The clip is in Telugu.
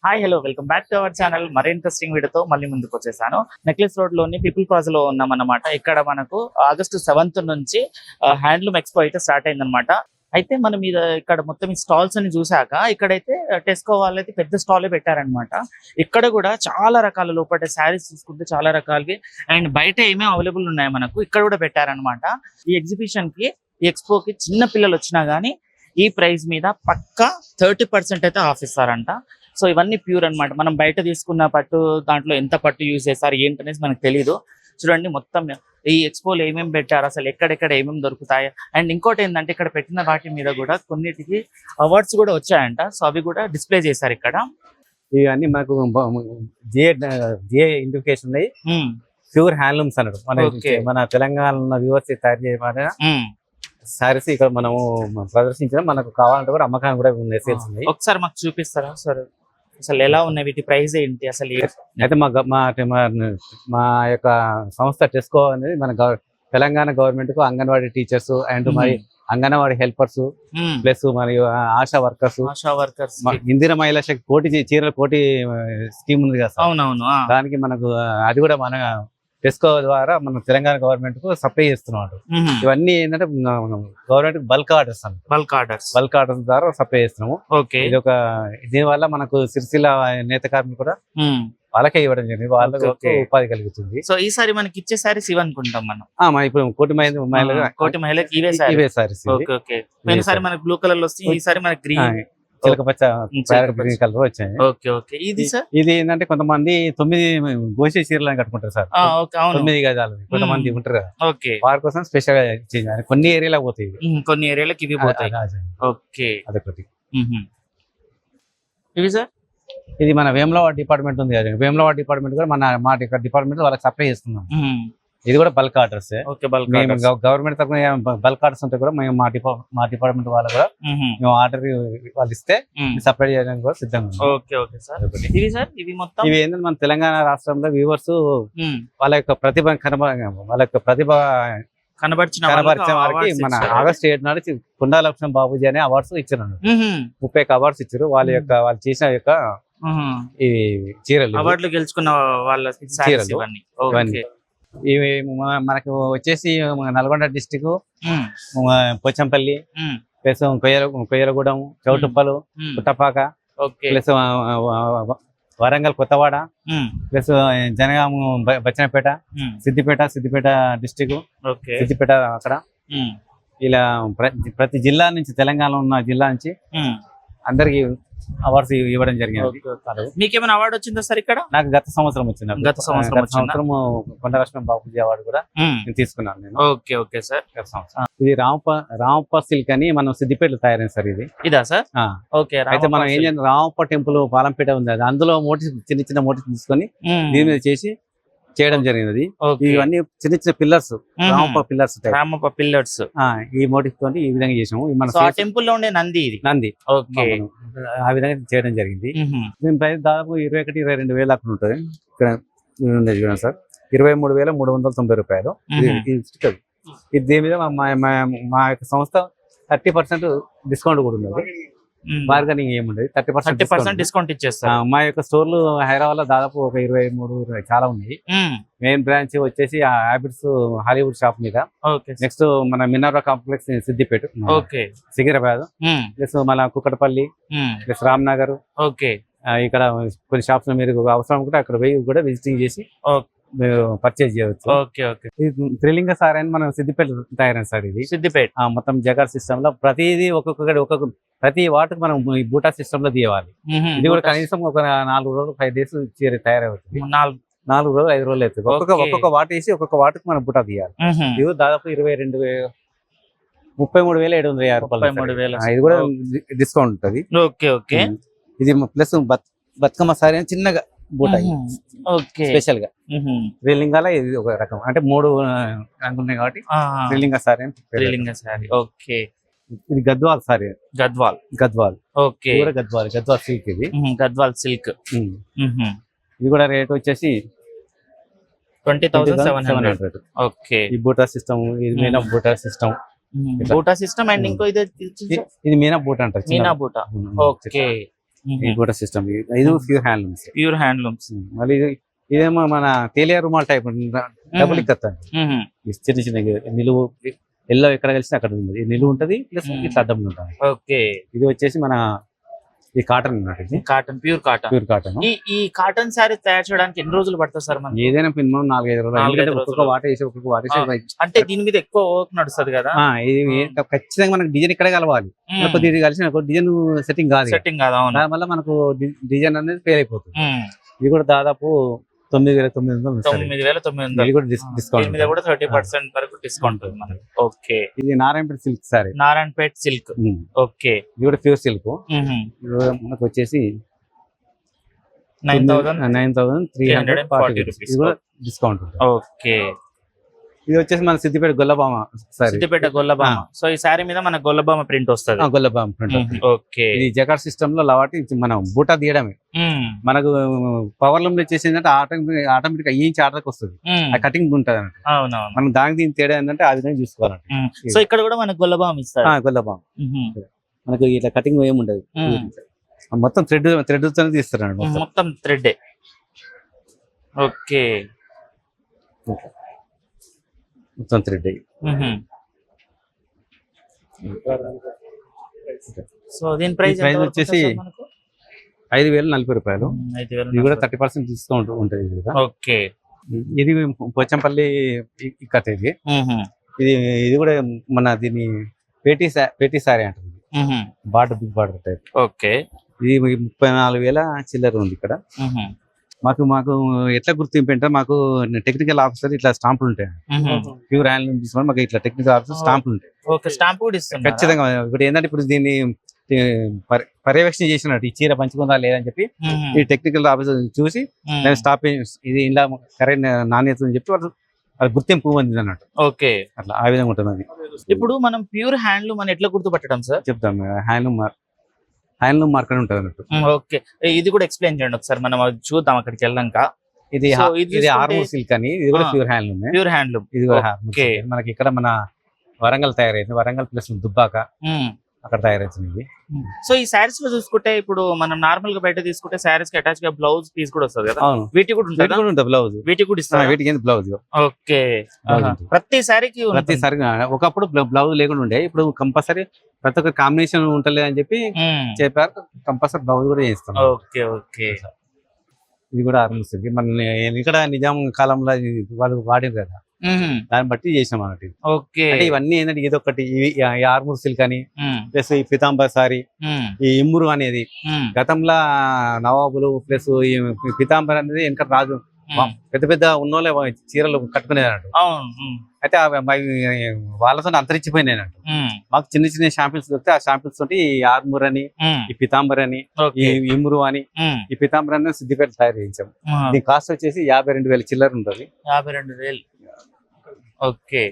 Hi hello welcome back to our channel. మరి ఇంట్రెస్టింగ్ వీడియోతో మళ్ళీ ముందుకు వచ్చేసాను. నెక్లెస్ రోడ్ లోని పీపుల్ ప్లాజా లో ఉన్నామన్నమాట. ఇక్కడ మనకు August 7th నుంచి హ్యాండ్లూమ్ ఎక్స్పో అయితే స్టార్ట్ అయిందనమాట. అయితే మనం ఇక్కడ మొత్తం ఈ స్టాల్స్ అని చూసాక ఇక్కడైతే టెస్కో వాళ్ళైతే పెద్ద స్టాలే పెట్టారనమాట. ఇక్కడ కూడా చాలా రకాల లోపల శారీస్ చూసుకుంటే చాలా రకాలకి అండ్ బయట ఏమేమి అవైలబుల్ ఉన్నాయి మనకు ఇక్కడ కూడా పెట్టారనమాట. ఈ ఎగ్జిబిషన్ కి ఈ ఎక్స్పోకి చిన్న పిల్లలు వచ్చినా గానీ ఈ ప్రైస్ మీద పక్కా 30% అయితే ఆఫ్ ఇస్తారంట. సో ఇవన్నీ ప్యూర్ అన్నమాట. మనం బయట తీసుకున్న పట్టు దాంట్లో ఎంత పట్టు యూజ్ చేస్తారు ఏంటనేది మనకు తెలీదు. చూడండి మొత్తం ఈ ఎక్స్పోలో ఏమేమి పెట్టారు, అసలు ఎక్కడెక్కడ ఏమేమి దొరుకుతాయి. అండ్ ఇంకోటి ఏంటంటే ఇక్కడ పెట్టిన వాటి మీద కూడా కొన్నిటికి అవార్డ్స్ కూడా వచ్చాయంట. సో అవి కూడా డిస్ప్లే చేశారు ఇక్కడ. ఇవన్నీ మనకు జిఏ ఇండికేషన్ ఉన్నాయి. ప్యూర్ హ్యాండ్లూమ్స్ అన్నాడు. మన తెలంగాణ వ్యూవర్స్ తయారు చేయబడిన సారీస్ ఇక్కడ మనము ప్రదర్శించడం, మనకు కావాలంటే కూడా అమ్మకానికి కూడా ఉన్నాయి, సేల్స్ ఉన్నాయి. ఒకసారి మాకు చూపిస్తారా సార్, అసలు ఎలా ఉన్నాయి, వీటి ప్రైస్ ఏంటి అసలు? అయితే మా యొక్క సంస్థ టెస్కో అనేది మన తెలంగాణ గవర్నమెంట్ కు అంగన్వాడీ టీచర్స్ అండ్ మరి అంగన్వాడీ హెల్పర్స్ ప్లస్ మరియు ఆశా వర్కర్స్ ఇందిరా మహిళా శక్తి కోటి చీరల కోటి స్కీమ్ ఉంది కదా. అవునవును. దానికి మనకు అది కూడా మన టెస్కో ద్వారా మన తెలంగాణ గవర్నమెంట్ కు సప్లై చేస్తున్నాడు. ఇవన్నీ ఏంటంటే గవర్నమెంట్ బల్క్ ఆర్డర్స్ ద్వారా సప్లై చేస్తున్నాము. ఇది ఒక దీనివల్ల మనకు సిరిసిల్ల నేత కార్మికులు కూడా వాళ్ళకే ఇవ్వడం జరిగింది, వాళ్ళకి ఉపాధి కలుగుతుంది. సో ఈసారి మనకి ఇచ్చే సారీస్ ఇవనుకుంటాం మనం. ఇప్పుడు కోటి మహిళకి ఇవే సారీస్. మనకి బ్లూ కలర్ లో వస్తాయి, ఈసారి మనకి గ్రీన్ చిలక పచ్చ గ్రీన్ కలర్ వచ్చాయి. ఇది ఏంటంటే కొంతమంది 9 గోషి చీరలను కట్టుకుంటారు సార్, 9 గజాలు. కొంతమంది ఉంటారు కదా, వారి కోసం స్పెషల్ గా కొన్ని ఏరియాలకు పోతాయి, కొన్ని ఏరియాలకు ఇవి పోతాయి. అదొకటి. ఇవి సార్ ఇది మన వేములవాడ డిపార్ట్మెంట్ ఉంది కదా, వేములవాడ డిపార్ట్మెంట్ కూడా మా డిపార్ట్మెంట్ వాళ్ళకి సప్లై చేస్తున్నాం. ఇది కూడా బల్క్ ఆర్డర్స్. గవర్నమెంట్ తరఫున బల్క్ ఆర్డర్స్ ఉంటే కూడా మేము మా డిపార్ట్మెంట్ వాళ్ళు కూడా మేము ఆర్డర్ వాళ్ళు ఇస్తే సప్లై చేయడానికి కూడా సిద్ధంగా. ఇవి ఏంటంటే మన తెలంగాణ రాష్ట్రంలో వ్యూవర్స్ వాళ్ళ యొక్క ప్రతిభ కనబరిచే వారికి మన August 8 నాడు కుండా లక్ష్మణ్ బాబుజీ అనే అవార్డ్స్ ఇచ్చారు. 30 అవార్డ్స్ ఇచ్చారు. వాళ్ళు చేసిన యొక్క ఈ చీరలు అవార్డులు గెలుచుకున్న వాళ్ళ చీరలు ఇవన్నీ. ఇవి మనకు వచ్చేసి Nalgonda district Pochampally plus Koyyalagudem, Choutuppal, Puttapaka plus Warangal Kothawada plus Jangaon Bachannapet, Siddipet district, Siddipet అక్కడ. ఇలా ప్రతి జిల్లా నుంచి, తెలంగాణలో ఉన్న జిల్లా నుంచి అందరికి అవార్డ్స్ ఇవ్వడం జరిగింది. మీకేమైనా అవార్డు వచ్చిందా సార్ ఇక్కడ? నాకు గత సంవత్సరం వచ్చింది. గత సంవత్సరం కొండ లక్ష్మణ్ బాబుజీ అవార్డు కూడా నేను తీసుకున్నాను నేను. Okay sir. గత సంవత్సరం ఇది రామప్ప సిల్క్ అని మనం సిద్దిపేటలో తయారైంది సార్. ఇది ఇదా సార్? అయితే మనం ఏం చేయాలి, రామప్ప టెంపుల్ పాలంపేట ఉంది, అందులో చిన్న మోటివ్స్ తీసుకొని దీని మీద చేయడం జరిగినది. ఇవన్నీ చిన్న పిల్లర్స్, రామప్ప పిల్లర్స్. ఈ మోటివ్ తోటి ఈ విధంగా చేసాము. మన టెంపుల్ లో ఉండే నంది ఆ విధంగా చేయడం జరిగింది. దీని ప్రైస్ దాదాపు 21-22 వేలు అక్కడ ఉంటుంది. ఇక్కడ చూడండి సార్, 23,390 రూపాయలు. ఇది దీని మీద మా యొక్క సంస్థ 30% డిస్కౌంట్ కూడా ఉన్నది. బార్గెనింగ్ ఏముండదు, 30% డిస్కౌంట్ ఇచ్చేస్తారు. మా యొక్క స్టోర్లు హైదరాబాద్ లో దాదాపు ఒక 23 చాలా ఉన్నాయి. మెయిన్ బ్రాంచ్ వచ్చేసి హ్యాబిట్స్ హాలీవుడ్ షాప్ మీద, నెక్స్ట్ మన మినారా కాంప్లెక్స్ సిద్దిపేట, సికింద్రాబాద్ ప్లస్ మన కుక్కటపల్లి ప్లస్ రామ్నగర్. ఇక్కడ కొన్ని షాప్స్ మీరు అవసరం ఉంటే అక్కడ పోయి కూడా విజిటింగ్ చేసి మీరు పర్చేజ్ చేయవచ్చు. త్రిలింగ సారీ అని మనం సిద్దిపేట తయారైన సార్. ఇది సిద్దిపేట మొత్తం జగార్ సిస్టమ్ లో ప్రతిదీ ఒక్కొక్క ప్రతి వాటికి మనం ఈ బూటా సిస్టమ్ లో తీయాలి. ఇది కూడా కనీసం ఒక 4 రోజులు 5 డేస్ చీర తయారవుతుంది. 4 రోజులు 5 రోజులు అవుతుంది. ఒక్కొక్క వాట వేసి ఒక్కొక్క వాటికి మనం బూటా తీయాలి. ఇది దాదాపు 33,750 రూపాయలు. ఇది కూడా డిస్కౌంట్ ఉంటుంది. ఇది ప్లస్ బతుకమ్మ సారీ అని చిన్నగా బూటా స్పెషల్ గా త్రిలింగాల. ఇది ఒక రకం, అంటే 3 రంగులు ఉన్నాయి కాబట్టి త్రిలింగ సారీ అని. ఇది గద్వాల్ సారీ. గద్వాల్ సిల్క్. ఇది గద్వాల్ సిల్క్. ఇది కూడా రేట్ వచ్చేసి 20,700. ఈ బూటా సిస్టమ్, ఇది మీనా బూటా సిస్టమ్. అండ్ ఇంకో ఇది మీనా బూటా అంటారు. ఇది కూడా సిస్టమ్, ఇది ప్యూర్ హ్యాండ్లూమ్స్. Pure handlooms. మళ్ళీ ఇదేమో మన తేలియా రుమాల్ టైప్ డబుల్ ఇక్కత్తాను. చిన్న చిన్న నిలువు ఎల్లో ఎక్కడ కలిసి అక్కడ ఉంది, నిలువు ఉంటది ప్లస్ ఇట్లా అడ్డం ఉంటుంది. ఓకే. ఇది వచ్చేసి మన ఈ కాటన్ అన్నట్టు, ఇది cotton, pure cotton. Pure cotton. ఈ కాటన్ శారీ తయారు చేయడానికి ఎన్ని రోజులు పడుతుంది సార్ మనకి? ఏదైనా మినిమం 4-5 రోజులు. ఎందుకంటే ఒక్కొక్క వాట వేసి ఒక్కొక్క వాట వేసి, అంటే దీని మీద ఎక్కువ వర్క్ నడుస్తుంది కదా. ఇది ఖచ్చితంగా మనకు డిజైన్ ఇక్కడే కలవాలి. కొద్దిగా కలిసి డిజైన్ సెట్టింగ్ కాదు, దానివల్ల మనకు డిజైన్ అనేది ఫెయిల్ అయిపోతుంది. ఇది కూడా దాదాపు 9,900. ఇది కూడా డిస్కౌంట్ మీద కూడా 30% వరకు డిస్కౌంట్ ఉంది మనకి. ఓకే. ఇది Narayanpet silk sorry, Narayanpet silk. Okay. ఇది కూడా ప్యూర్ సిల్క్. మనకు వచ్చేసి 9,340 రూపీస్. ఇది కూడా డిస్కౌంట్. ఓకే. ఇది వచ్చేసి మన సిద్దిపేట గొల్లబామ సారీ, సిద్దిపేట గొల్లబామ. సో ఈ సారీ మీద మన గొల్లబామ ప్రింట్ వస్తుంది. గొల్లబామ ప్రింట్. ఓకే. ఇది జకార్డ్ సిస్టమ్ లో లవాటి మనం బూటా తీయడమే. మనకు పవర్ లూమ్ లో చేసేందంటే ఆటోమేటిక్ ఈ ఆర్డర్కి వస్తుంది, ఆ కటింగ్ ఉంటుంది అన్నట్టు. మనం దానికి దీనికి తేడా ఏంటంటే ఆ విధంగా చూసుకోవాలంటే. సో ఇక్కడ కూడా మనకు గొల్లబామ ఇస్తారు. గొల్లబామ మనకు ఇట్లా కటింగ్ ఏముండదు, మొత్తం థ్రెడ్ తోనే తీస్తారు, మొత్తం థ్రెడ్. ఓకే. మొత్తం థ్రెడ్. సో దీని ప్రైస్ వచ్చేసి 5,040 రూపాయలు. ఇది కూడా 30% డిస్కౌంట్ ఉంటుంది. ఓకే. ఇది పోచంపల్లి ఇక్కత్. ఇది కూడా మన దీన్ని పేటీ సారీ అంటుంది, border big border type. Okay. ఇది 34,000 చిల్లర ఉంది ఇక్కడ. మాకు ఎట్లా గుర్తింపు అంటే మాకు టెక్నికల్ ఆఫీసర్ ఇట్లా స్టాంపులు ఉంటాయి, ప్యూర్ హ్యాండ్లూమ్ తీసుకుని మాకు ఇట్లా టెక్నికల్ ఆఫీసర్ స్టాంపులు ఉంటాయి. ఖచ్చితంగా. ఇప్పుడు ఏంటంటే ఇప్పుడు దీన్ని పర్యవేక్షణ చేసినట్టు ఈ చీర పంచుకుందా లేదని చెప్పి ఈ టెక్నికల్ ఆఫీసర్ చూసి దాన్ని స్టాప్, ఇది ఇలా కరెక్ట్ నాణ్యత అని చెప్పి వాళ్ళు గుర్తింపు పొందింది అన్నట్టు. ఓకే. అట్లా ఆ విధంగా ఉంటుంది అది. ఇప్పుడు మనం ప్యూర్ హ్యాండ్లూమ్ అని ఎట్లా గుర్తుపట్టడం సార్? చెప్తాం. హ్యాండ్లూమ్ మార్కెట్ ఉంటుంది అన్నట్టు. ఓకే. ఇది కూడా ఎక్స్ప్లెయిన్ చేయండి ఒకసారి, మనం అది చూద్దాం అక్కడికి వెళ్ళాక. ఇది ఆర్మూర్ సిల్క్ అని, ఇది కూడా ప్యూర్ హ్యాండ్లూమ్. Pure handloom. ఇది కూడా మనకి ఇక్కడ మన వరంగల్ తయారైంది, వరంగల్ ప్లస్ దుబ్బాక అక్కడ తయారైంది. సో ఈ శారీస్ లో చూసుకుంటే ఇప్పుడు మనం నార్మల్ గా బయట తీసుకుంటే శారీస్ కి అటాచ్ గా బ్లౌజ్ పీస్ కూడా వస్తుంది కదా, వీటి కూడా ఉంటుంది బ్లౌజ్, వీటి కూడా ఇస్తారు, వీటికి బ్లౌజ్. ఓకే. ప్రతి సారీకి ఒకప్పుడు బ్లౌజ్ లేకుండా ఉండే, ఇప్పుడు కంపల్సరీ ప్రతి ఒక్క కాంబినేషన్ ఉంటలేదు అని చెప్పి చెప్పారు, కంపల్సరీ బ్లౌజ్ కూడా చేస్తాం. ఓకే. ఓకే. ఇది కూడా ఆరంభిస్తుంది. మన ఇక్కడ నిజాం కాలంలో వాళ్ళు వాడారు కదా, దాన్ని బట్టి చేసినాం అన్నట్టు. ఓకే. ఇవన్నీ ఏంటంటే ఇది ఒకటి ఆర్మూర్ సిల్క్ అని, ప్లస్ ఈ పితాంబర్ సారీ, ఈ ఇమ్మురు అనేది గతంలో నవాబులు ప్లస్ ఈ పితాంబర్ అనేది వెనక రాజు పెద్ద పెద్ద ఉన్నోళ్ళే చీరలు కట్టుకునేది అన్నట్టు. అయితే వాళ్ళతో అంతరించిపోయినాయి అన్నట్టు. మాకు చిన్న చిన్న షాంపిల్స్ దొరికితే ఆ షాంపిల్స్ తోటి ఈ ఆర్మూర్ అని, ఈ పితాంబర్ అని, ఈ ఇమ్మురు అని, ఈ పితాంబర్ అని సిద్దిపేట తయారు చేయించాం. దీని కాస్ట్ వచ్చేసి 52,000 చిల్లర ఉంటుంది. 52,000. ఓకే.